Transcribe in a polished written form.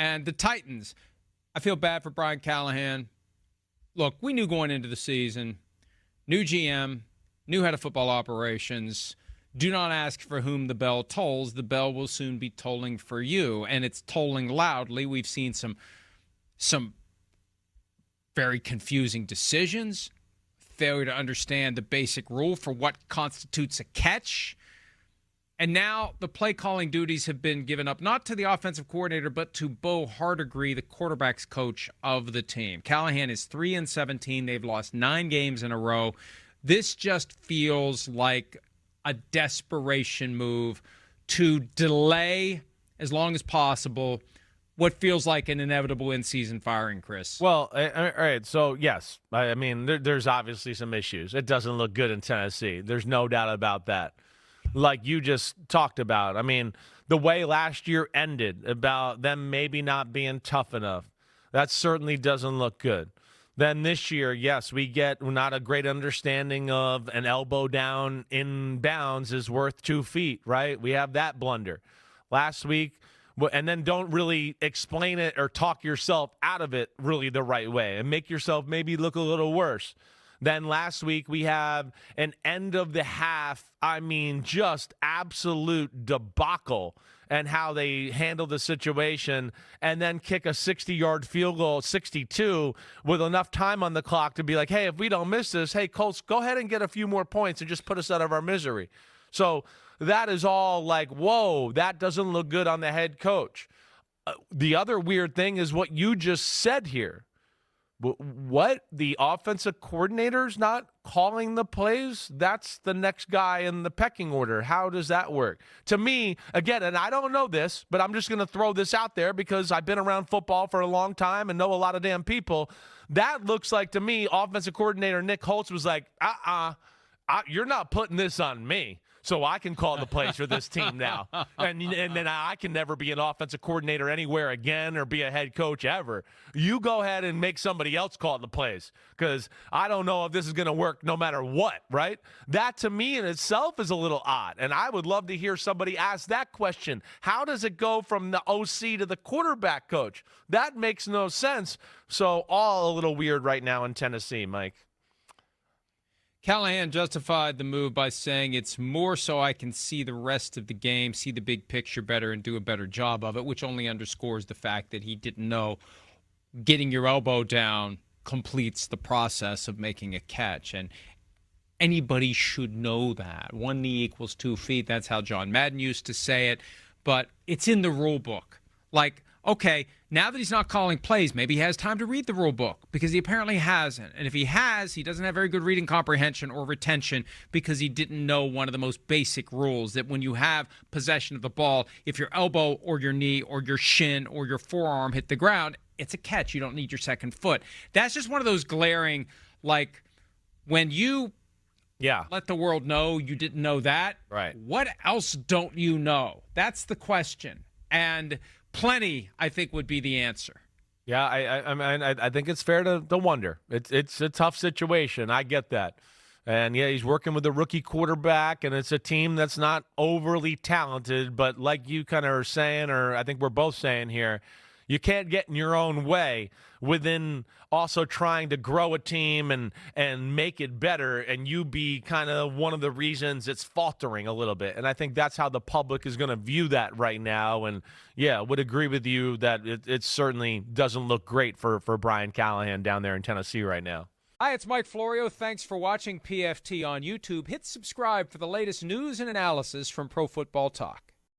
And the Titans, I feel bad for Brian Callahan. Look, we knew going into the season, new GM, new head of football operations. Do not ask for whom the bell tolls. The bell will soon be tolling for you, and it's tolling loudly. We've seen some very confusing decisions, failure to understand the basic rule for what constitutes a catch. And now the play calling duties have been given up, not to the offensive coordinator, but to Bo Hardegree, the quarterback's coach of the team. Callahan is 3-17. They've lost 9 games in a row. This just feels like a desperation move to delay as long as possible what feels like an inevitable in-season firing, Chris. Well, all right, so yes, I mean, there's obviously some issues. It doesn't look good in Tennessee. There's no doubt about that. Like you just talked about, I mean, the way last year ended about them maybe not being tough enough, that certainly doesn't look good. Then this year, yes, we get not a great understanding of an elbow down in bounds is worth 2 feet, right? We have that blunder. Last week, and then don't really explain it or talk yourself out of it really the right way and make yourself maybe look a little worse. Then last week, we have an end of the half, I mean, just absolute debacle and how they handle the situation, and then kick a 60-yard field goal, 62, with enough time on the clock to be like, hey, if we don't miss this, hey, Colts, go ahead and get a few more points and just put us out of our misery. So that is all like, whoa, that doesn't look good on the head coach. The other weird thing is what you just said here. What? The offensive coordinator's not calling the plays? That's the next guy in the pecking order. How does that work? To me, again, and I don't know this, but I'm just going to throw this out there because I've been around football for a long time and know a lot of damn people. That looks like, to me, offensive coordinator Nick Holtz was like, you're not putting this on me. So I can call the plays for this team now. And then I can never be an offensive coordinator anywhere again or be a head coach ever. You go ahead and make somebody else call the plays because I don't know if this is going to work no matter what, right? That to me in itself is a little odd. And I would love to hear somebody ask that question. How does it go from the OC to the quarterback coach? That makes no sense. So all a little weird right now in Tennessee, Mike. Callahan justified the move by saying it's more so I can see the rest of the game, see the big picture better, and do a better job of it, which only underscores the fact that he didn't know getting your elbow down completes the process of making a catch. And anybody should know that. 1 knee equals 2 feet. That's how John Madden used to say it. But it's in the rule book. Like, okay, now that he's not calling plays, maybe he has time to read the rule book because he apparently hasn't. And if he has, he doesn't have very good reading comprehension or retention because he didn't know one of the most basic rules that when you have possession of the ball, if your elbow or your knee or your shin or your forearm hit the ground, it's a catch. You don't need your second foot. That's just one of those glaring, like, when you let the world know you didn't know that, right? What else don't you know? That's the question. And plenty, I think, would be the answer. Yeah, I think it's fair to wonder. It's a tough situation. I get that. And, yeah, he's working with a rookie quarterback, and it's a team that's not overly talented. But like you kind of are saying, or I think we're both saying here, you can't get in your own way within also trying to grow a team and make it better, and you be kind of one of the reasons it's faltering a little bit. And I think that's how the public is going to view that right now. And, yeah, would agree with you that it certainly doesn't look great for Brian Callahan down there in Tennessee right now. Hi, it's Mike Florio. Thanks for watching PFT on YouTube. Hit subscribe for the latest news and analysis from Pro Football Talk.